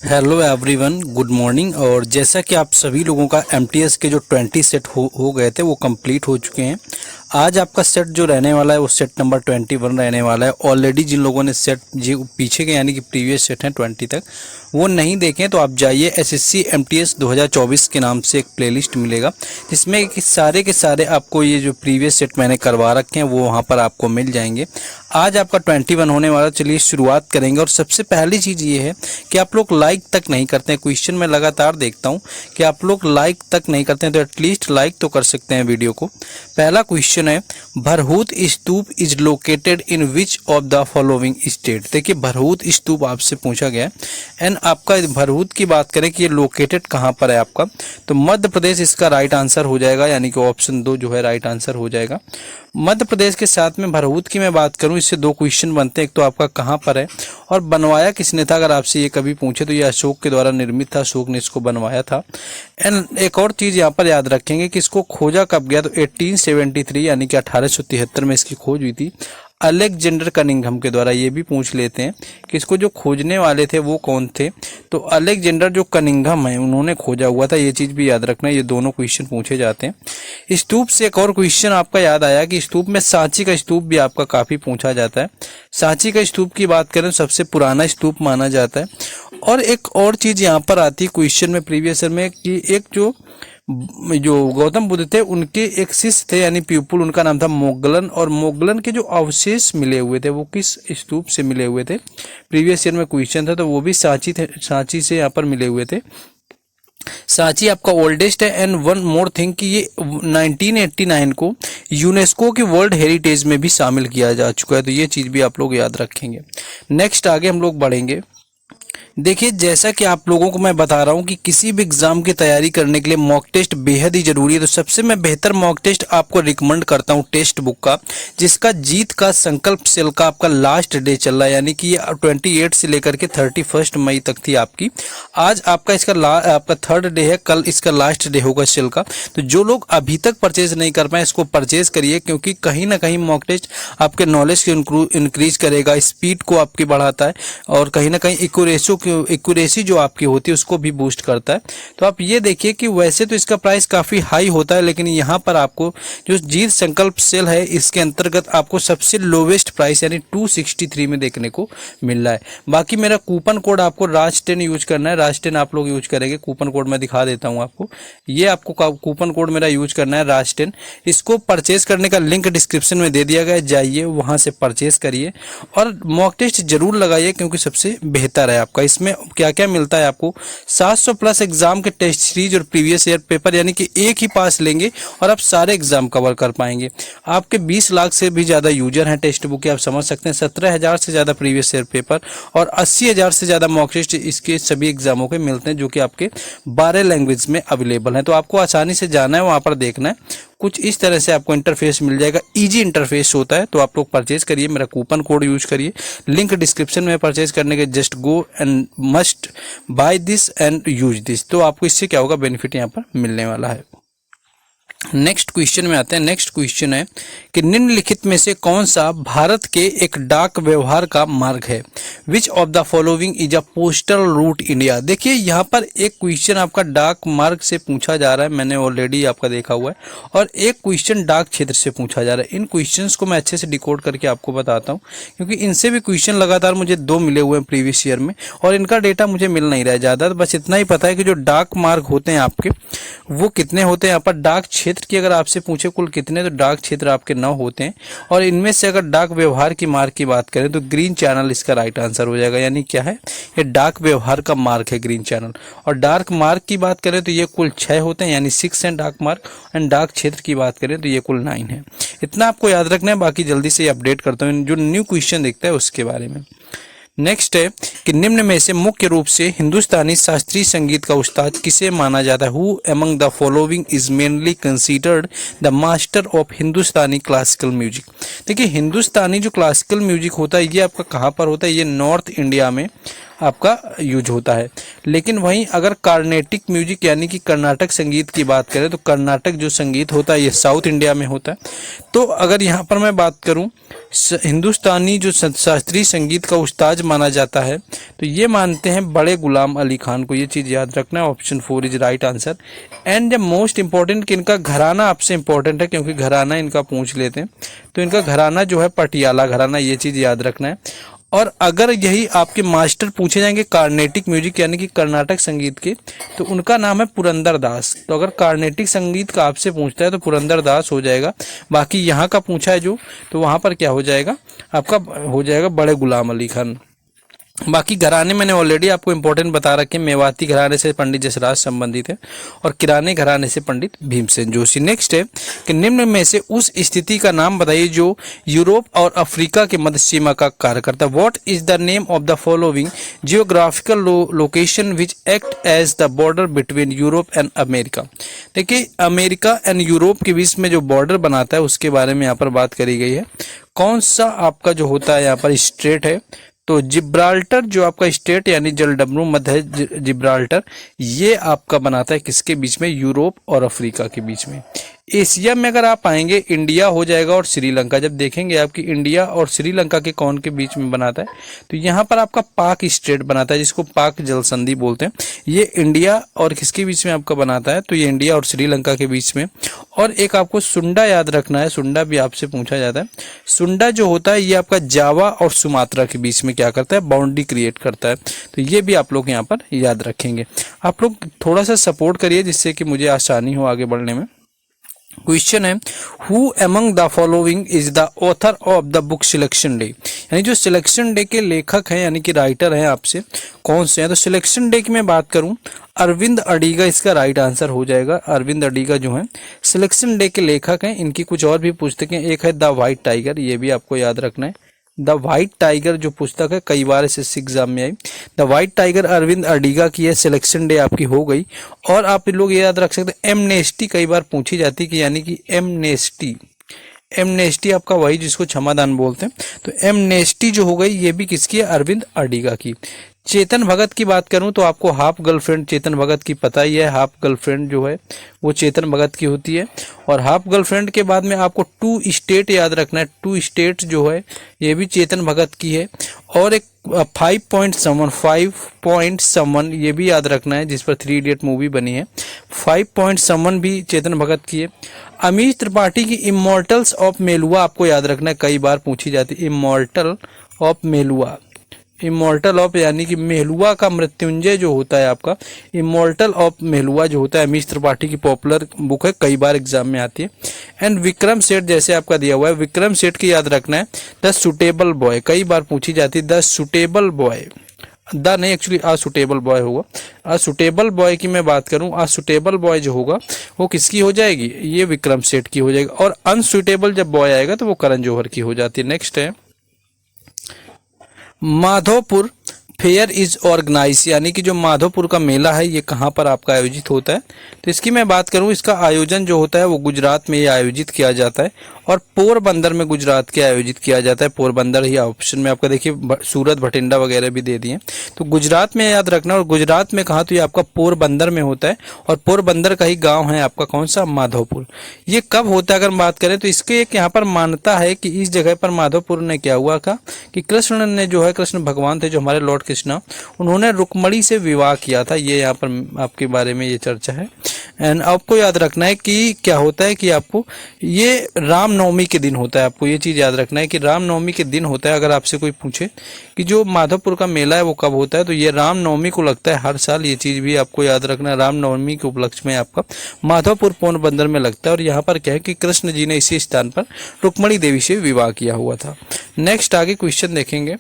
Hello everyone, good morning. और जैसा कि आप सभी लोगों का एमटीएस के जो 20 सेट हो गए थे वो कंप्लीट हो चुके हैं। आज आपका सेट जो रहने वाला है वो सेट नंबर 21 रहने वाला है। ऑलरेडी जिन लोगों ने सेट जो पीछे के यानी कि प्रीवियस सेट हैं 20 तक वो नहीं देखें तो आप जाइए एसएससी एमटीएस 2024 के नाम से एक प्लेलिस्ट मिलेगा जिसमें कि सारे के सारे आपको ये जो प्रीवियस सेट मैंने करवा रखे हैं वो वहाँ पर आपको मिल जाएंगे। आज आपका 21 होने वाला। चलिए शुरुआत करेंगे। और सबसे पहली चीज़ ये है कि आप लोग लाइक तक नहीं करते हैं। क्वेश्चन मैं लगातार देखता हूँ कि आप लोग लाइक तक नहीं करते हैं, तो एटलीस्ट लाइक तो कर सकते हैं वीडियो को। पहला क्वेश्चन है, Bharhut stupa is located in which of the following state. देखिए भरहूत स्तूप आपसे पूछा गया है एंड आपका भरहूत की बात करें कि ये लोकेटेड कहाँ पर है आपका, तो मध्य प्रदेश इसका राइट आंसर हो जाएगा, यानी कि ऑप्शन 2 जो है राइट आंसर हो जाएगा। मध्य प्रदेश के साथ में भरहूत की मैं बात करूं, इससे दो क्वेश्चन बनते हैं। एक तो आपका कहाँ पर है और बनवाया किसने था। अगर आपसे ये कभी पूछे तो ये अशोक के द्वारा निर्मित था, अशोक ने इसको बनवाया था। एंड एक और चीज़ यहाँ पर याद रखेंगे कि इसको खोजा कब गया, तो 1873 यानी कि 1873 में इसकी खोज हुई थी अलेक्जेंडर कनिंघम के द्वारा। ये भी पूछ लेते हैं कि इसको जो खोजने वाले थे वो कौन थे, तो अलेक्जेंडर जो कनिंघम है उन्होंने खोजा हुआ था। ये चीज़ भी याद रखना, ये दोनों क्वेश्चन पूछे जाते हैं। स्तूप से एक और क्वेश्चन आपका याद आया कि स्तूप में सांची का स्तूप भी आपका काफ़ी पूछा जाता है। सांची का स्तूप की बात करें तो सबसे पुराना स्तूप माना जाता है। और एक और चीज़ यहाँ पर आती है क्वेश्चन में प्रीवियस ईयर में कि एक जो गौतम बुद्ध थे उनके एक शिष्य थे यानी प्यूपुल, उनका नाम था मोगलन। और मोगलन के जो अवशेष मिले हुए थे वो किस स्तूप से मिले हुए थे, प्रीवियस ईयर में क्वेश्चन था, तो वो भी सांची थे, सांची से यहाँ पर मिले हुए थे। सांची आपका ओल्डेस्ट है। एंड वन मोर थिंग कि ये 1989 को यूनेस्को की वर्ल्ड हेरिटेज में भी शामिल किया जा चुका है, तो ये चीज़ भी आप लोग याद रखेंगे। नेक्स्ट आगे हम लोग बढ़ेंगे। देखिए जैसा कि आप लोगों को मैं बता रहा हूं कि किसी भी एग्जाम की तैयारी करने के लिए मॉक टेस्ट बेहद ही जरूरी है, तो सबसे मैं बेहतर मॉक टेस्ट आपको रिकमेंड करता हूं टेस्ट बुक का, जिसका जीत का संकल्प सेल का आपका लास्ट डे चल रहा है, यानी कि ये 28 से लेकर के 31 मई तक थी आपकी। आज आपका इसका आपका थर्ड डे है, कल इसका लास्ट डे होगा सेल का। तो जो लोग अभी तक परचेज नहीं कर पाए इसको परचेज करिए, क्योंकि कहीं ना कहीं मॉक टेस्ट आपके नॉलेज को इंक्रीज करेगा, स्पीड को आपकी बढ़ाता है और कहीं ना कहीं एक्यूरेसी जो आपकी होती है उसको भी बूस्ट करता है। तो आप ये देखिए कि वैसे तो इसका प्राइस काफ़ी हाई होता है, लेकिन यहाँ पर आपको जो जीत संकल्प सेल है इसके अंतर्गत आपको सबसे लोवेस्ट प्राइस यानी 263 में देखने को मिल रहा है। बाकी मेरा कूपन कोड आपको राज10 यूज करना है, राज10 आप लोग यूज करेंगे। कूपन कोड मैं दिखा देता हूँ आपको, ये आपको कूपन कोड मेरा यूज करना है राज10। इसको परचेज करने का लिंक डिस्क्रिप्शन में दे दिया गया है, जाइए वहाँ से परचेज करिए और मॉक टेस्ट जरूर लगाइए, क्योंकि सबसे बेहतर है आपका। इसमें क्या क्या मिलता है आपको, 700 प्लस एग्जाम के टेस्ट सीरीज और प्रीवियस ईयर पेपर, यानी कि एक ही पास लेंगे और आप सारे एग्जाम कवर कर पाएंगे। आपके 20 लाख से भी ज़्यादा यूजर हैं टेक्स्ट बुक के, आप समझ सकते हैं। 17,000 से ज़्यादा प्रीवियस ईयर पेपर और 80,000 से ज़्यादा मॉक टेस्ट इसके सभी एग्जामों के मिलते हैं, जो कि आपके 12 लैंग्वेज में अवेलेबल हैं। तो आपको आसानी से जाना है, वहाँ पर देखना है। कुछ इस तरह से आपको इंटरफेस मिल जाएगा, इजी इंटरफेस होता है। तो आप लोग परचेज करिए, मेरा कूपन कोड यूज करिए, लिंक डिस्क्रिप्शन में। परचेज करने के just go and must by this and use this, तो आपको इससे क्या होगा, बेनिफिट यहाँ पर मिलने वाला है। नेक्स्ट क्वेश्चन में आते हैं। नेक्स्ट क्वेश्चन है कि निम्नलिखित में से कौन सा भारत के एक डाक व्यवहार का मार्ग है। Which of the following is a postal route India. देखिए यहाँ पर एक क्वेश्चन आपका डाक मार्ग से पूछा जा रहा है, मैंने ऑलरेडी आपका देखा हुआ है, और एक क्वेश्चन डाक क्षेत्र से पूछा जा रहा है। इन क्वेश्चंस को मैं अच्छे से डिकोड करके आपको बताता हूँ, क्योंकि इनसे भी क्वेश्चन लगातार मुझे 2 मिले हुए हैं प्रीवियस ईयर में, और इनका डेटा मुझे मिल नहीं रहा है ज़्यादा। तो बस इतना ही पता है कि जो डाक मार्ग होते हैं आपके वो कितने होते हैं। यहाँ पर डाक क्षेत्र की अगर आपसे पूछे कुल कितने, तो डाक क्षेत्र आपके 9 होते हैं। और इनमें से अगर डाक व्यवहार की मार्ग की बात करें तो ग्रीन चैनल इसका राइट आंसर हो जाएगा, यानी क्या है, ये डाक व्यवहार का मार्ग है ग्रीन चैनल। और डाक मार्ग की बात करें तो ये कुल 6 होते हैं, यानी 6 हैं डाक मार्ग। एंड डाक क्षेत्र की बात करें तो ये कुल 9 है। इतना आपको याद रखना है, बाकी जल्दी से अपडेट करता हूँ जो न्यू क्वेश्चन देखता है उसके बारे में। नेक्स्ट है कि निम्न में से मुख्य रूप से हिंदुस्तानी शास्त्रीय संगीत का उस्ताद किसे माना जाता है। Who among the following is mainly considered the master of Hindustani classical music. देखिए हिंदुस्तानी जो क्लासिकल म्यूजिक होता है ये आपका कहाँ पर होता है, ये नॉर्थ इंडिया में आपका यूज होता है। लेकिन वहीं अगर कार्नेटिक म्यूजिक यानी कि कर्नाटक संगीत की बात करें तो कर्नाटक जो संगीत होता है ये साउथ इंडिया में होता है। तो अगर यहाँ पर मैं बात करूँ हिंदुस्तानी जो शास्त्रीय संगीत का उस्ताद माना जाता है तो ये मानते हैं बड़े गुलाम अली खान को। ये चीज़ याद रखना है, option 4 is right answer. And the most important कि इनका घराना आपसे इंपॉर्टेंट है क्योंकि घराना इनका पूछ लेते हैं, तो इनका घराना जो है पटियाला घराना, ये चीज़ याद रखना है। और अगर यही आपके मास्टर पूछे जाएंगे कार्नेटिक म्यूजिक यानी कि कर्नाटक संगीत के, तो उनका नाम है पुरंदर दास। तो अगर कार्नेटिक संगीत का आपसे पूछता है तो पुरंदर दास हो जाएगा। बाकी यहाँ का पूछा है जो, तो वहाँ पर क्या हो जाएगा, आपका हो जाएगा बड़े गुलाम अली खान। बाकी घराने मैंने ऑलरेडी आपको इंपॉर्टेंट बता रखे, मेवाती घराने से पंडित जसराज संबंधित है और किराने घराने से पंडित भीमसेन जोशी। नेक्स्ट है कि निम्न में से उस स्थिति का नाम बताइए जो यूरोप और अफ्रीका के मध्य सीमा का कार्य करता है। What is the name of the following geographical location which act as the border between Europe and America. देखिए अमेरिका एंड यूरोप के बीच में जो बॉर्डर बनाता है उसके बारे में यहाँ पर बात करी गई है। कौन सा आपका जो होता है यहाँ पर स्ट्रेट है, तो जिब्राल्टर जो आपका स्टेट यानी जलडमरू मध्य जिब्राल्टर, ये आपका बनाता है किसके बीच में, यूरोप और अफ्रीका के बीच में। एशिया में अगर आप आएंगे इंडिया हो जाएगा और श्रीलंका। जब देखेंगे आपकी इंडिया और श्रीलंका के कौन के बीच में बनाता है, तो यहाँ पर आपका पाक स्टेट बनाता है जिसको पाक जल संधि बोलते हैं। ये इंडिया और किसके बीच में आपका बनाता है, तो ये इंडिया और श्रीलंका के बीच में। और एक आपको सुंडा याद रखना है, सुंडा भी आपसे पूछा जाता है। सुंडा जो होता है ये आपका जावा और सुमात्रा के बीच में क्या करता है, बाउंड्री क्रिएट करता है। तो ये भी आप लोग यहाँ पर याद रखेंगे। आप लोग थोड़ा सा सपोर्ट करिए जिससे कि मुझे आसानी हो आगे बढ़ने में। क्वेश्चन है who among the following is the author of the book selection day, यानी जो सिलेक्शन डे के लेखक हैं यानी कि राइटर हैं आपसे कौन से हैं। तो सिलेक्शन डे की मैं बात करूं अरविंद अडिगा इसका राइट आंसर हो जाएगा। अरविंद अडिगा जो हैं सिलेक्शन डे के लेखक हैं। इनकी कुछ और भी पुस्तकें, एक है द व्हाइट टाइगर, ये भी आपको याद रखना है। द व्हाइट टाइगर जो पुस्तक है कई बार इस एग्जाम में आई। The white tiger Arvind Adiga की है। सिलेक्शन डे आपकी हो गई। और आप लोग ये याद रख सकते हैं एमनेस्टी कई बार पूछी जाती है कि यानी कि एमनेस्टी, एमनेस्टी आपका वही जिसको क्षमादान बोलते हैं। तो एमनेस्टी जो हो गई ये भी किसकी है, अरविंद अडिगा की। चेतन भगत की बात करूं तो आपको हाफ गर्लफ्रेंड चेतन भगत की पता ही है। हाफ गर्लफ्रेंड जो है वो चेतन भगत की होती है। और हाफ गर्लफ्रेंड के बाद में आपको टू स्टेट याद रखना है। टू स्टेट जो है ये भी चेतन भगत की है। और एक 5.7 ये भी याद रखना है जिस पर 3 इडियट मूवी बनी है। 5.7 भी चेतन भगत की है। अमीश त्रिपाठी की इमॉर्टल्स ऑफ मेलुआ आपको याद रखना है, कई बार पूछी जाती है। Immortal of Meluha, immortal of यानी कि मेहलुआ का मृत्युंजय जो होता है आपका, इमॉर्टल ऑफ मेहलुआ जो होता है अमीश त्रिपाठी की पॉपुलर बुक है, कई बार एग्जाम में आती है। एंड विक्रम सेठ जैसे आपका दिया हुआ है, विक्रम सेठ की याद रखना है द सुटेबल बॉय, कई बार पूछी जाती है द सुटेबल बॉय, द नहीं एक्चुअली असुटेबल बॉय होगा। असुटेबल बॉय की मैं बात करूं, असुटेबल बॉय जो होगा वो किसकी हो जाएगी, ये विक्रम सेठ की हो जाएगी। और अनसुटेबल जब बॉय आएगा तो वो करण जौहर की हो जाती है। नेक्स्ट है माधोपुर फेयर इज ऑर्गेनाइज, यानी कि जो माधोपुर का मेला है ये कहाँ पर आपका आयोजित होता है। तो इसकी मैं बात करूँ, इसका आयोजन जो होता है वो गुजरात में ये आयोजित किया जाता है और पोरबंदर में गुजरात के आयोजित किया जाता है। पोरबंदर ही ऑप्शन में आपका देखिए, सूरत भटिंडा वगैरह भी दे दिए। तो गुजरात में याद रखना, और गुजरात में कहाँ, तो ये आपका पोरबंदर में होता है। और पोरबंदर का ही गाँव है आपका कौन सा, माधोपुर। ये कब होता है अगर बात करें तो इसके एक यहाँ पर मान्यता है कि इस जगह पर माधोपुर ने क्या हुआ था कि कृष्ण ने जो है, कृष्ण भगवान थे जो हमारे लॉर्ड कृष्णा, उन्होंने रुक्मणी से विवाह किया था। ये यहाँ पर आपके बारे में ये चर्चा है। एंड आपको याद रखना है कि क्या होता है कि आपको ये रामनवमी के दिन होता है। आपको ये चीज़ याद रखना है कि रामनवमी के दिन होता है। अगर आपसे कोई पूछे कि जो माधोपुर का मेला है वो कब होता है, तो ये रामनवमी को लगता है हर साल। ये चीज़ भी आपको याद रखना है, रामनवमी के उपलक्ष्य में आपका माधोपुर पोरबंदर में लगता है। और यहाँ पर क्या है कि कृष्ण जी ने इसी स्थान पर रुक्मणी देवी से विवाह किया हुआ था। नेक्स्ट आगे क्वेश्चन देखेंगे।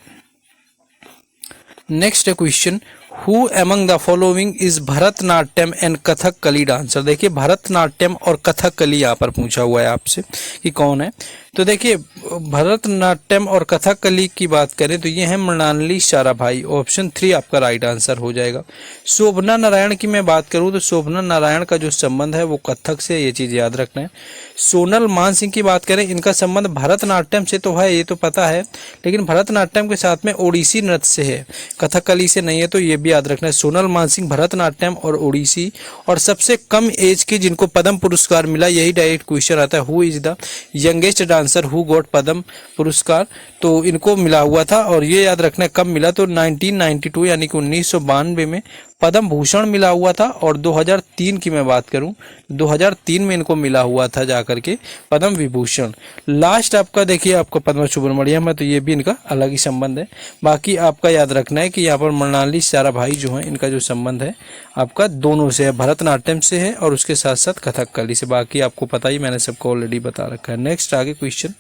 नेक्स्ट है question who among the following is Bharatanatyam and Kathakali dancer. देखिए भरतनाट्यम और कथकली यहाँ पर पूछा हुआ है आपसे कि कौन है। तो देखिए भरतनाट्यम और कथकली की बात करें तो ये है मृणालिनी साराभाई। ऑप्शन 3 आपका राइट आंसर हो जाएगा। शोभना नारायण की मैं बात करूं तो शोभना नारायण का जो संबंध है वो कथक से, ये चीज याद रखना है। सोनल मान सिंह की बात करें, इनका संबंध भरतनाट्यम से तो है, ये तो पता है, लेकिन भरतनाट्यम के साथ में ओडिसी नृत्य से है, कथकली से नहीं है, तो ये भी याद रखना है। सोनल मान सिंह भरतनाट्यम और ओडिसी। और सबसे कम एज की जिनको पद्म पुरस्कार मिला, यही डायरेक्ट क्वेश्चन आता है, who is the youngest dancer who got Padma Puraskar. तो इनको मिला हुआ था और ये याद रखना है कब मिला, तो 1992 यानी कि 1992 में पद्म भूषण मिला हुआ था। और 2003 की मैं बात करूं, 2003 में इनको मिला हुआ था जाकर के पद्म विभूषण। लास्ट आपका देखिए आपका पद्म सुब्रमण्यम है, तो ये भी इनका अलग ही संबंध है। बाकी आपका याद रखना है कि यहाँ पर मृणालिनी साराभाई जो है, इनका जो संबंध है आपका दोनों से है, भरतनाट्यम से है और उसके साथ साथ कथकली से। बाकी आपको पता ही, मैंने सबको ऑलरेडी बता रखा है। नेक्स्ट आगे क्वेश्चन।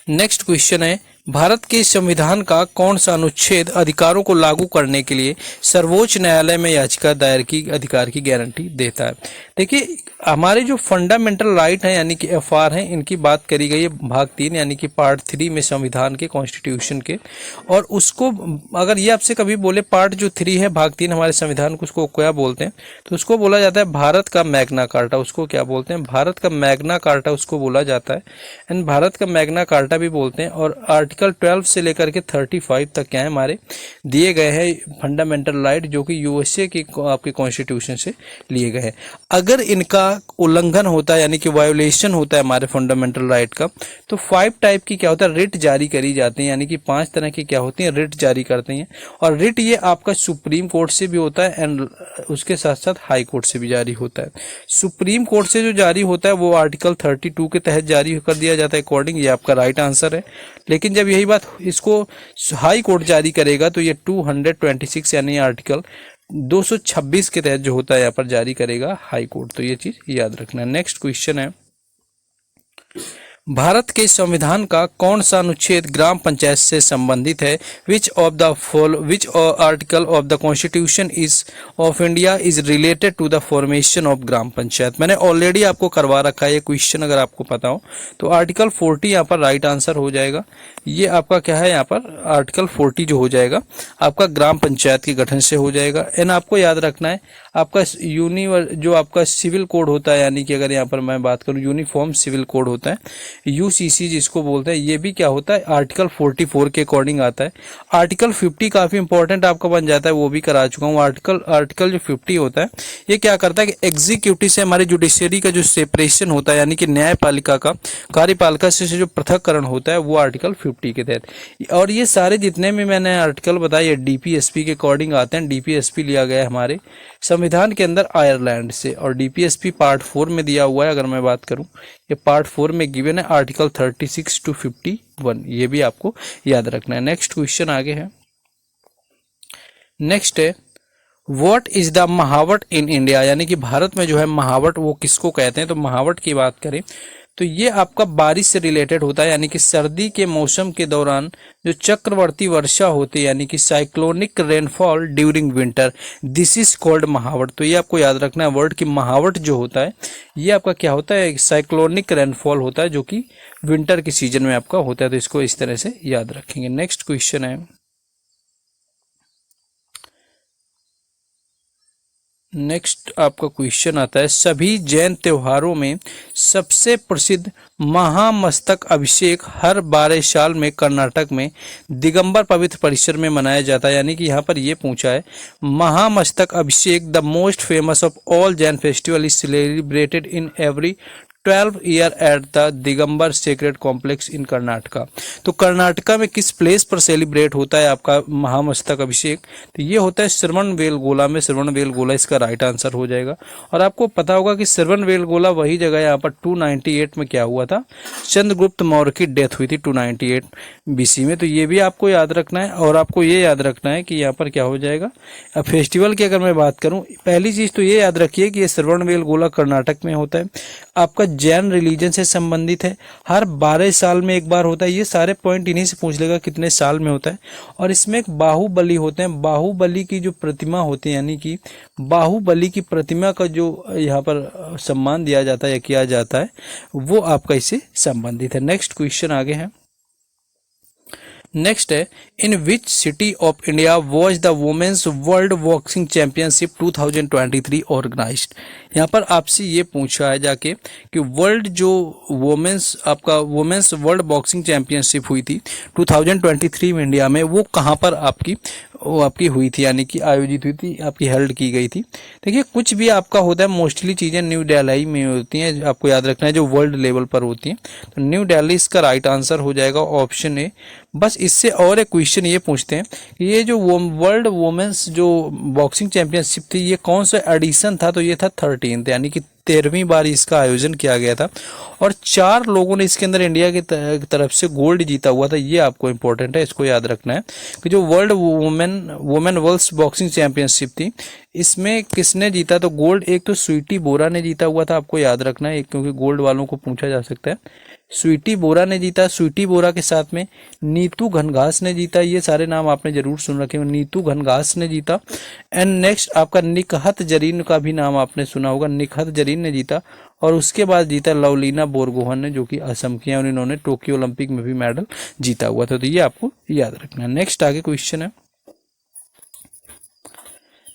नेक्स्ट क्वेश्चन है, भारत के संविधान का कौन सा अनुच्छेद अधिकारों को लागू करने के लिए सर्वोच्च न्यायालय में याचिका दायर की अधिकार की गारंटी देता है। देखिए हमारे जो फंडामेंटल राइट है यानी कि एफआर है, इनकी बात करी गई है भाग 3 यानी कि पार्ट 3 में संविधान के, कॉन्स्टिट्यूशन के। और उसको अगर ये आपसे कभी बोले पार्ट जो 3 है भाग 3 हमारे संविधान को, उसको क्या बोलते हैं, तो उसको बोला जाता है भारत का मैग्ना कार्टा। उसको क्या बोलते हैं, भारत का मैग्ना कार्टा उसको बोला जाता है। एंड भारत का मैग्ना कार्टा भी बोलते हैं। और आर्टिकल 12 से लेकर के 35 तक क्या है हमारे दिए गए हैं फंडामेंटल राइट, जो कि यूएसए की आपके कॉन्स्टिट्यूशन से लिए गए हैं। अगर इनका उल्लंघन होता है यानी कि वायोलेशन होता है हमारे फंडामेंटल राइट का, तो 5 टाइप की क्या होता है रिट जारी करी जाती है, यानी कि 5 तरह की क्या होती है रिट जारी करते हैं। और रिट ये आपका सुप्रीम कोर्ट से भी होता है एंड उसके साथ साथ हाई कोर्ट से भी जारी होता है। सुप्रीम कोर्ट से जो जारी होता है वो आर्टिकल 32 के तहत जारी कर दिया जाता है अकॉर्डिंग, ये आपका राइट आंसर है। लेकिन जब यही बात इसको हाई कोर्ट जारी करेगा तो ये 226 यानी आर्टिकल 226 के तहत जो होता है यहाँ पर जारी करेगा हाई कोर्ट। तो ये चीज याद रखना है। नेक्स्ट क्वेश्चन है, भारत के संविधान का कौन सा अनुच्छेद ग्राम पंचायत से संबंधित है। Which article of the constitution is of India is related to the formation of gram panchayat. मैंने ऑलरेडी आपको करवा रखा है ये क्वेश्चन, अगर आपको पता हो तो आर्टिकल 40 यहाँ पर राइट आंसर हो जाएगा। ये आपका क्या है यहाँ पर आर्टिकल 40 जो हो जाएगा आपका ग्राम पंचायत के गठन से हो जाएगा। एंड आपको याद रखना है आपका जो आपका सिविल कोड होता है, यानी कि अगर यहाँ पर मैं बात करूँ यूनिफॉर्म सिविल कोड होता है, यूसीसी जिसको बोलते हैं, ये भी क्या होता है आर्टिकल 44 के अकॉर्डिंग आता है। आर्टिकल 50 काफी इंपॉर्टेंट आपका बन जाता है, वो भी करा चुका हूँ। आर्टिकल जो 50 होता है ये क्या करता है कि एग्जीक्यूटिव से हमारे जुडिशियरी का जो सेपरेशन होता है, यानी कि न्यायपालिका का कार्यपालिका से जो पृथककरण होता है, वो आर्टिकल 50 के तहत। और ये सारे जितने भी मैंने आर्टिकल बताए ये डीपीएसपी के अकॉर्डिंग आते हैं। डीपीएसपी लिया गया है हमारे संविधान के अंदर आयरलैंड से, और डीपीएसपी पार्ट 4 में दिया हुआ है। अगर मैं बात करूं ये पार्ट 4 में गिवन है आर्टिकल 36 to 51, ये भी आपको याद रखना है। नेक्स्ट क्वेश्चन आगे है। नेक्स्ट है, what is the Mahawat in India, यानी कि भारत में जो है महावट वो किसको कहते हैं। तो महावट की बात करें तो ये आपका बारिश से रिलेटेड होता है, यानी कि सर्दी के मौसम के दौरान जो चक्रवर्ती वर्षा होती है, यानी कि cyclonic rainfall during winter, this is called Mahawat. तो ये आपको याद रखना है वर्ड कि महावट जो होता है ये आपका क्या होता है साइक्लोनिक रेनफॉल होता है, जो कि विंटर के सीजन में आपका होता है। तो इसको इस तरह से याद रखेंगे। नेक्स्ट क्वेश्चन है, नेक्स्ट आपका क्वेश्चन आता है, सभी जैन त्योहारों में सबसे प्रसिद्ध महामस्तक अभिषेक हर 12 साल में कर्नाटक में दिगंबर पवित्र परिसर में मनाया जाता है। यानी कि यहाँ पर ये पूछा है Mahamastak Abhishek the most famous of all Jain festival is celebrated in every 12 year at the Digambar sacred complex in Karnataka. तो कर्नाटका में किस प्लेस पर सेलिब्रेट होता है आपका महामस्तक अभिषेक, तो ये होता है श्रवणबेलगोला में। श्रवणबेलगोला इसका राइट आंसर हो जाएगा। और आपको पता होगा कि श्रवणबेलगोला वही जगह है यहाँ पर 298 में क्या हुआ था, चंद्रगुप्त मौर्य की डेथ हुई थी 298 BC में। तो ये भी आपको याद रखना है। और आपको ये याद रखना है कि यहाँ पर क्या हो जाएगा, अब फेस्टिवल की अगर मैं बात करूँ, पहली चीज तो ये याद रखिए कि ये श्रवणबेलगोला कर्नाटक में होता है। आपका जैन रिलीजन से संबंधित है, हर 12 साल में एक बार होता है। ये सारे पॉइंट इन्हीं से पूछ लेगा कितने साल में होता है। और इसमें एक बाहुबली होते हैं, बाहुबली की जो प्रतिमा होती है, यानी कि बाहुबली की प्रतिमा का जो यहाँ पर सम्मान दिया जाता है या किया जाता है, वो आपका इससे संबंधित है। नेक्स्ट क्वेश्चन आगे है। नेक्स्ट है, in which city of India was the women's world boxing championship 2023 organised. यहाँ पर आपसे ये पूछा है जाके कि वर्ल्ड जो वुमेन्स आपका वुमेन्स वर्ल्ड बॉक्सिंग चैंपियनशिप हुई थी 2023 में इंडिया में, वो कहाँ पर आपकी हुई थी, यानी कि आयोजित हुई थी, आपकी हेल्ड की गई थी। देखिए कुछ भी आपका होता है, मोस्टली चीज़ें न्यू दिल्ली में होती हैं, आपको याद रखना है जो वर्ल्ड लेवल पर होती हैं। तो न्यू दिल्ली इसका राइट आंसर हो जाएगा ऑप्शन ए। बस इससे और एक क्वेश्चन ये पूछते हैं कि ये जो वर्ल्ड वुमेन्स जो बॉक्सिंग चैंपियनशिप थी, ये कौन सा एडिशन था, तो ये था 13th, यानी कि 13वीं बार इसका आयोजन किया गया था। और 4 लोगों ने इसके अंदर इंडिया की तरफ से गोल्ड जीता हुआ था। ये आपको इंपॉर्टेंट है, इसको याद रखना है कि जो world women world boxing championship थी, इसमें किसने जीता, तो गोल्ड एक तो स्वीटी बोरा ने जीता हुआ था, आपको याद रखना है, क्योंकि गोल्ड वालों को पूछा जा सकता है। स्वीटी बोरा ने जीता, स्वीटी बोरा के साथ में नीतू घनघास ने जीता, ये सारे नाम आपने जरूर सुन रखे होंगे, नीतू घनघास ने जीता। एंड नेक्स्ट आपका निकहत जरीन का भी नाम आपने सुना होगा, निकहत जरीन ने जीता। और उसके बाद जीता लवलीना बोरगोहन ने, जो कि असम की हैं, और इन्होंने टोक्यो ओलंपिक में भी मेडल जीता हुआ था। तो ये आपको याद रखना है। नेक्स्ट आगे क्वेश्चन है।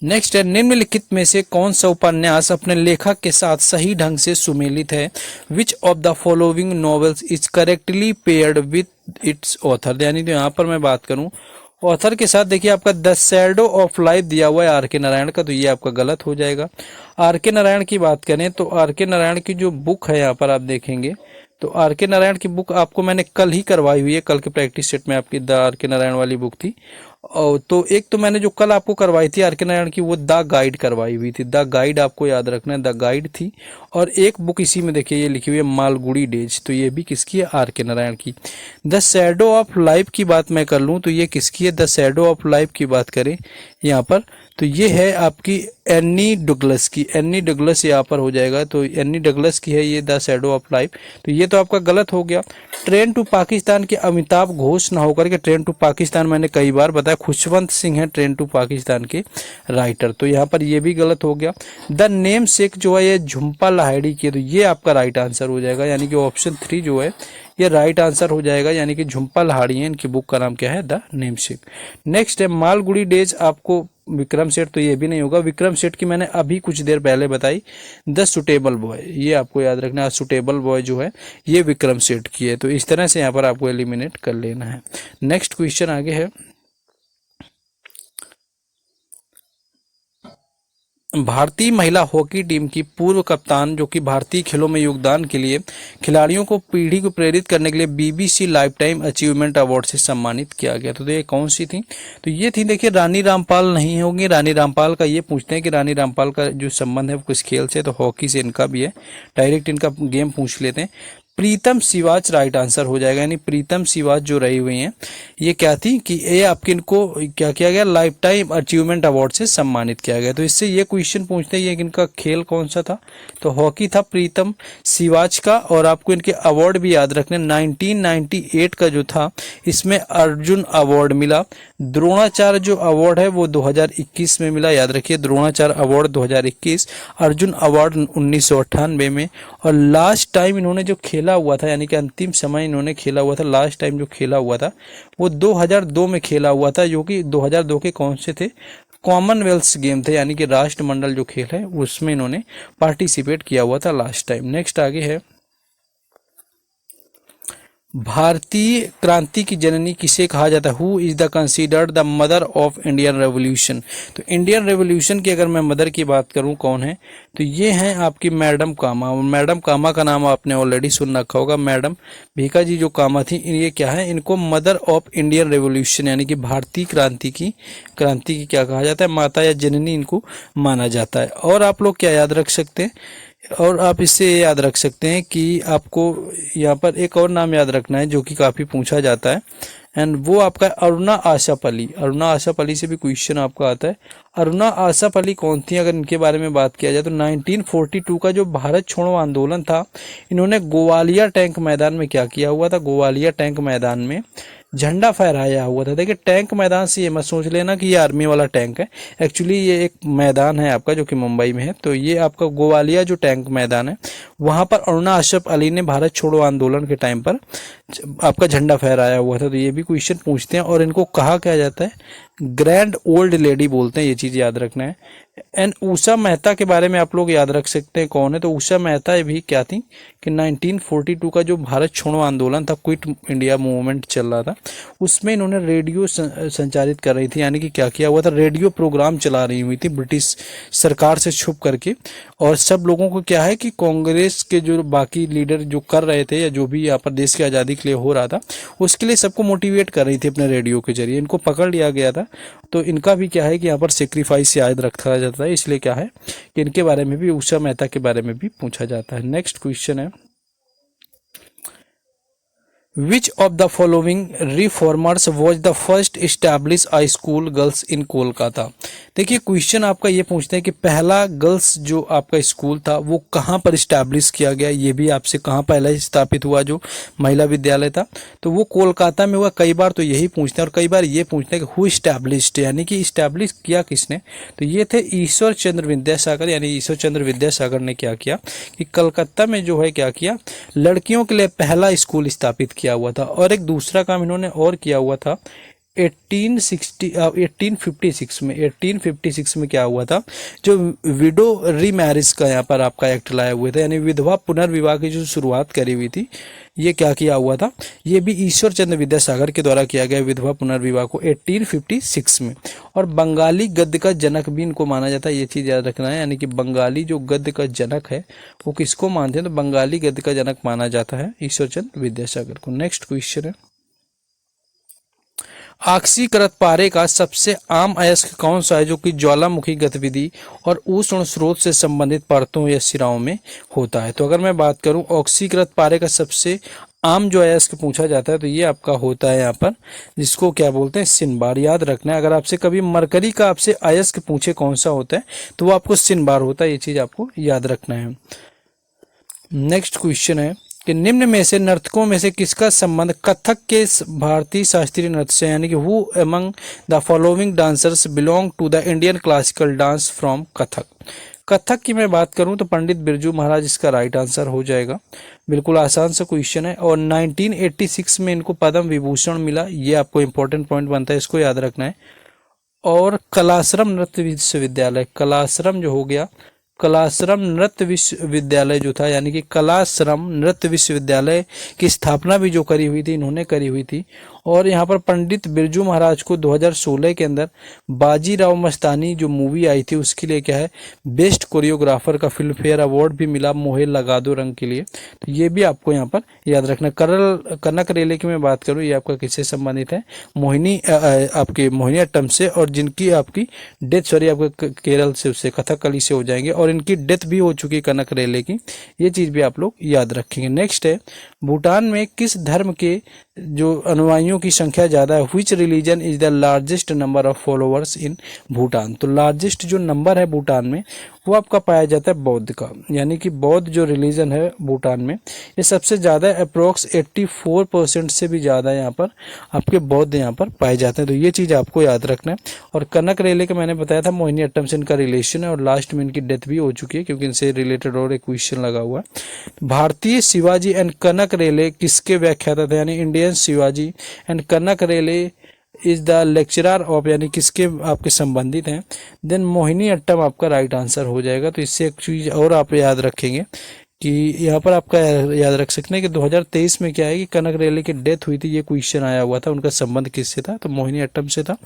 नेक्स्ट है, निम्नलिखित में से कौन सा उपन्यास अपने लेखक के साथ सही ढंग से सुमेलित है। Which of the following novels is correctly paired with its author. यानी तो यहाँ पर मैं बात करूँ ऑथर के साथ, देखिए आपका द शैडो ऑफ लाइफ दिया हुआ है आर के नारायण का, तो ये आपका गलत हो जाएगा। आर के नारायण की बात करें तो आर के नारायण की जो बुक है यहाँ पर आप देखेंगे तो आर के नारायण की बुक आपको मैंने कल ही करवाई हुई है, कल के प्रैक्टिस सेट में आपकी द आर के नारायण वाली बुक थी। और तो एक तो मैंने जो कल आपको करवाई थी आर के नारायण की, वो द गाइड करवाई हुई थी, द गाइड आपको याद रखना है, द गाइड थी। और एक बुक इसी में देखिए ये लिखी हुई है मालगुड़ी डेज, तो ये भी किसकी है, आर के नारायण की। द शैडो ऑफ लाइफ की बात मैं कर लूँ तो ये किसकी है, द शैडो ऑफ लाइफ की बात करें यहाँ पर तो ये है आपकी एनी डगलस की, एनी डगलस यहाँ पर हो जाएगा, तो एनी डगलस की है ये द शैडो ऑफ लाइफ। तो ये तो आपका गलत हो गया। ट्रेन टू पाकिस्तान के अमिताभ घोष ना होकर के ट्रेन टू पाकिस्तान मैंने कई बार बताया खुशवंत सिंह है ट्रेन टू पाकिस्तान के राइटर, तो यहाँ पर ये भी गलत हो गया। द नेम सेक जो है ये झुम्पा लाहिड़ी की है, तो ये आपका राइट आंसर हो जाएगा, यानी कि ऑप्शन 3 जो है ये राइट आंसर हो जाएगा, यानी कि झुम्पा लाहिड़ी है, इनकी बुक का नाम क्या है, द नेम सेक। नेक्स्ट है मालगुड़ी डेज, आपको विक्रम सेठ, तो ये भी नहीं होगा। विक्रम सेठ की मैंने अभी कुछ देर पहले बताई द सुटेबल बॉय, ये आपको याद रखना है, सुटेबल बॉय जो है ये विक्रम सेठ की है। तो इस तरह से यहाँ पर आपको एलिमिनेट कर लेना है। नेक्स्ट क्वेश्चन आगे है, भारतीय महिला हॉकी टीम की पूर्व कप्तान जो कि भारतीय खेलों में योगदान के लिए खिलाड़ियों को पीढ़ी को प्रेरित करने के लिए BBC life time achievement award से सम्मानित किया गया। तो ये कौन सी थी, तो ये थी देखिए रानी रामपाल नहीं होंगी। रानी रामपाल का ये पूछते हैं कि रानी रामपाल का जो संबंध है वो किस खेल से, तो हॉकी से इनका भी है, डायरेक्ट इनका गेम पूछ लेते हैं। प्रीतम सिवाच राइट आंसर हो जाएगा, यानी प्रीतम सिवाच जो रही हुई हैं ये क्या थी कि ये आपके इनको क्या किया गया, लाइफ टाइम अचीवमेंट अवार्ड से सम्मानित किया गया। तो इससे ये क्वेश्चन पूछते हैं ये इनका खेल कौन सा था, तो हॉकी था प्रीतम सिवाच का। और आपको इनके अवार्ड भी याद रखने, 1998 का जो था इसमें अर्जुन अवार्ड मिला। द्रोणाचार्य जो अवार्ड है वो 2021 में मिला, याद रखिए द्रोणाचार्य अवार्ड 2021, अर्जुन अवार्ड 1998 में। और लास्ट टाइम इन्होंने जो खेला हुआ था, यानी कि अंतिम समय इन्होंने खेला हुआ था, लास्ट टाइम जो खेला हुआ था वो 2002 में खेला हुआ था, जो कि 2002 के कौन से थे, कॉमनवेल्थ गेम थे, यानी कि राष्ट्रमंडल जो खेल है उसमें इन्होंने पार्टिसिपेट किया हुआ था लास्ट टाइम। नेक्स्ट आगे है, भारतीय क्रांति की जननी किसे कहा जाता है, who is the considered the mother of Indian revolution. तो इंडियन रेवोल्यूशन की अगर मैं मदर की बात करूं कौन है, तो ये हैं आपकी मैडम कामा। मैडम कामा का नाम आपने ऑलरेडी सुन रखा होगा, मैडम भीखा जी जो कामा थी ये क्या है, इनको मदर ऑफ इंडियन रेवोल्यूशन यानी कि भारतीय क्रांति की क्या कहा जाता है, माता या जननी इनको माना जाता है। और आप लोग क्या याद रख सकते हैं, और आप इससे याद रख सकते हैं कि आपको यहाँ पर एक और नाम याद रखना है जो कि काफ़ी पूछा जाता है, एंड वो आपका अरुणा आशा अली। अरुणा आशा अली से भी क्वेश्चन आपका आता है। अरुणा आशा अली कौन थी, अगर इनके बारे में बात किया जाए तो 1942 का जो भारत छोड़ो आंदोलन था, इन्होंने ग्वालियर टैंक मैदान में क्या किया हुआ था, ग्वालियर टैंक मैदान में झंडा फहराया हुआ था। देखिए टैंक मैदान से ये मत सोच लेना कि ये आर्मी वाला टैंक है, एक्चुअली ये एक मैदान है आपका जो कि मुंबई में है। तो ये आपका ग्वालियर जो टैंक मैदान है, वहां पर अरुणा आशा अली ने भारत छोड़ो आंदोलन के टाइम पर आपका झंडा फहराया हुआ था। तो ये भी क्वेश्चन पूछते हैं, और इनको कहा क्या जाता है, ग्रैंड ओल्ड लेडी बोलते हैं, ये चीज याद रखना है। एंड उषा मेहता के बारे में आप लोग याद रख सकते हैं कौन है, तो उषा मेहता भी क्या थी कि 1942 का जो भारत छोड़ो आंदोलन था, क्विट इंडिया मूवमेंट चल रहा था, उसमें इन्होंने रेडियो संचालित कर रही थी, यानी कि क्या किया हुआ था, रेडियो प्रोग्राम चला रही हुई थी ब्रिटिश सरकार से छुप करके। और सब लोगों को क्या है कि कांग्रेस के जो बाकी लीडर जो कर रहे थे या जो भी यहाँ पर देश की आज़ादी के लिए हो रहा था, उसके लिए सबको मोटिवेट कर रही थी अपने रेडियो के जरिए। इनको पकड़ लिया गया था, तो इनका भी क्या है कि यहाँ पर सेक्रीफाइस याद रखा जाता है, इसलिए क्या है कि इनके बारे में भी, उषा मेहता के बारे में भी पूछा जाता है। नेक्स्ट क्वेश्चन है, Which of the following reformers was the first established a school girls in Kolkata. देखिए क्वेश्चन आपका ये पूछते हैं कि पहला गर्ल्स जो आपका स्कूल था वो कहाँ पर इस्टेब्लिश किया गया, ये भी आपसे कहाँ पहला स्थापित हुआ जो महिला विद्यालय था, तो वो कोलकाता में हुआ। कई बार तो यही पूछते हैं, और कई बार ये पूछते हैं कि हु इस्टेब्लिश्ड, यानी कि इस्टेब्लिश किया किसने, तो ये थे ईश्वर चंद्र विद्यासागर, यानी ईश्वर चंद्र विद्यासागर ने क्या किया कि कलकत्ता में जो है क्या किया, लड़कियों के लिए पहला स्कूल स्थापित किया हुआ था। और एक दूसरा काम इन्होंने और किया हुआ था 1856 में क्या हुआ था, जो विडो रीमैरिज का यहाँ पर आपका एक्ट लाए हुए थे, यानी विधवा पुनर्विवाह की जो शुरुआत करी हुई थी, ये क्या किया हुआ था, ये भी ईश्वर चंद्र विद्यासागर के द्वारा किया गया विधवा पुनर्विवाह को 1856 में। और बंगाली गद्य का जनक भी इनको माना जाता है, ये चीज याद रखना है, यानी कि बंगाली जो गद्य का जनक है वो किसको मानते हैं, तो बंगाली गद्य का जनक माना जाता है ईश्वर चंद्र विद्यासागर को। नेक्स्ट क्वेश्चन है, ऑक्सीकृत पारे का सबसे आम अयस्क कौन सा है जो कि ज्वालामुखी गतिविधि और उष्ण स्रोत से संबंधित परतों या सिराओं में होता है। तो अगर मैं बात करूं ऑक्सीकृत पारे का सबसे आम जो अयस्क पूछा जाता है, तो ये आपका होता है यहाँ पर, जिसको क्या बोलते हैं, सिनबार। याद रखना है, अगर आपसे कभी मरकरी का आपसे अयस्क पूछे कौन सा होता है, तो वो आपको सिनबार होता है, ये चीज आपको याद रखना है। नेक्स्ट क्वेश्चन है कि निम्न में से नर्तकों में से किसका संबंध कथक के भारतीय शास्त्रीय नृत्य से, यानी कि who among the following dancers belong to the Indian classical dance from Kathak. Kathak की मैं बात करूं तो पंडित बिरजू महाराज इसका राइट आंसर हो जाएगा। बिल्कुल आसान सा क्वेश्चन है। और 1986 में इनको पद्म विभूषण मिला, ये आपको इंपॉर्टेंट पॉइंट बनता है, इसको याद रखना है। और कलाश्रम नृत्य विश्वविद्यालय, कलाश्रम जो हो गया, कलाश्रम नृत्य विश्वविद्यालय जो था, यानी कि कलाश्रम नृत्य विश्वविद्यालय की स्थापना भी जो करी हुई थी, इन्होंने करी हुई थी। और यहाँ पर पंडित बिरजू महाराज को 2016 के अंदर बाजीराव मस्तानी जो मूवी आई थी उसके लिए क्या है, बेस्ट कोरियोग्राफर का फिल्म फेयर अवार्ड भी मिला मोहे लगा दो रंग के लिए। तो ये भी आपको यहाँ पर याद रखना। कनक रेले की मैं बात करूँ, ये आपका किससे संबंधित है, मोहिनी आपके मोहिनीअट्टम से, और जिनकी आपकी डेथ, सॉरी आपका केरल से, उससे कथकली से हो जाएंगे, और इनकी डेथ भी हो चुकी है कनक रेले की, ये चीज भी आप लोग याद रखेंगे। नेक्स्ट है, भूटान में किस धर्म के जो अनुयायियों की संख्या ज्यादा है, which religion is the largest number of followers in Bhutan. तो लार्जेस्ट जो नंबर है भूटान में वो आपका पाया जाता है बौद्ध का, यानी कि बौद्ध जो रिलीजन है भूटान में ये सबसे ज्यादा, अप्रोक्स 84% से भी ज्यादा यहाँ पर आपके बौद्ध यहाँ पर पाए जाते हैं। तो ये चीज आपको याद रखना है। और कनक रेले का मैंने बताया था मोहिनीअट्टम से इनका रिलेशन है, और लास्ट में इनकी डेथ भी हो चुकी है, क्योंकि इनसे रिलेटेड और एक क्वेश्चन लगा हुआ है। भारतीय शिवाजी एंड कनक रेले किसके व्याख्याता थे, यानी Indian Shivaji and Kanak Rayleigh is the lecturer of, यानी किसके आपके संबंधित हैं। देन मोहिनीअट्टम आपका राइट आंसर हो जाएगा। तो इससे एक चीज और आप याद रखेंगे कि यहाँ पर आपका याद रख सकते हैं कि 2023 में क्या है कि कनक रेले की डेथ हुई थी, ये क्वेश्चन आया हुआ था, उनका संबंध किससे था, तो मोहिनीअट्टम से था।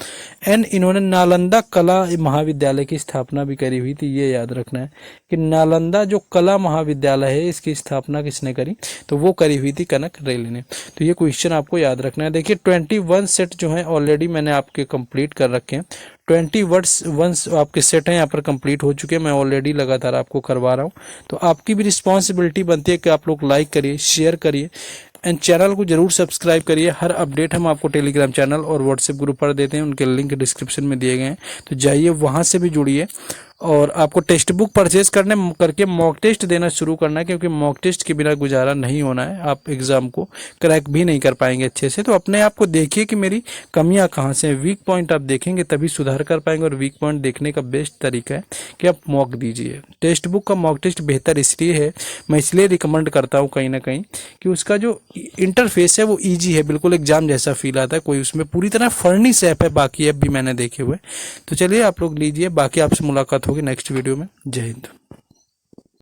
एंड इन्होंने नालंदा कला महाविद्यालय की स्थापना भी करी हुई थी, ये याद रखना है कि नालंदा जो कला महाविद्यालय है इसकी स्थापना किसने करी, तो वो करी हुई थी कनक रेले ने। तो ये क्वेश्चन आपको याद रखना है। देखिए 21 सेट जो है ऑलरेडी मैंने आपके कंप्लीट कर रखे हैं, 21 आपके सेट हैं यहाँ पर कंप्लीट हो चुके हैं, मैं ऑलरेडी लगातार आपको करवा रहा हूँ। तो आपकी भी रिस्पॉन्सिबिलिटी बनती है कि आप लोग लाइक करिए, शेयर करिए, एंड चैनल को जरूर सब्सक्राइब करिए। हर अपडेट हम आपको टेलीग्राम चैनल और व्हाट्सएप ग्रुप पर देते हैं, उनके लिंक डिस्क्रिप्शन में दिए गए हैं, तो जाइए वहाँ से भी जुड़िए। और आपको टेक्स्ट बुक परचेज करके मॉक टेस्ट देना शुरू करना है, क्योंकि मॉक टेस्ट के बिना गुजारा नहीं होना है। आप एग्जाम को क्रैक भी नहीं कर पाएंगे अच्छे से। तो अपने आप को देखिए कि मेरी कमियां कहाँ से हैं, वीक पॉइंट आप देखेंगे तभी सुधार कर पाएंगे। और वीक पॉइंट देखने का बेस्ट तरीका है कि आप मॉक दीजिए। टेक्स्ट बुक का मॉक टेस्ट बेहतर इसलिए है, मैं इसलिए रिकमेंड करता हूँ कहीं ना कहीं, कि उसका जो इंटरफेस है वो ईजी है, बिल्कुल एग्जाम जैसा फील आता है। कोई उसमें पूरी तरह फर्निश ऐप है, बाकी ऐप भी मैंने देखे हुए। तो चलिए आप लोग लीजिए, बाकी आपसे मुलाकात होगी नेक्स्ट वीडियो में। जय हिंद।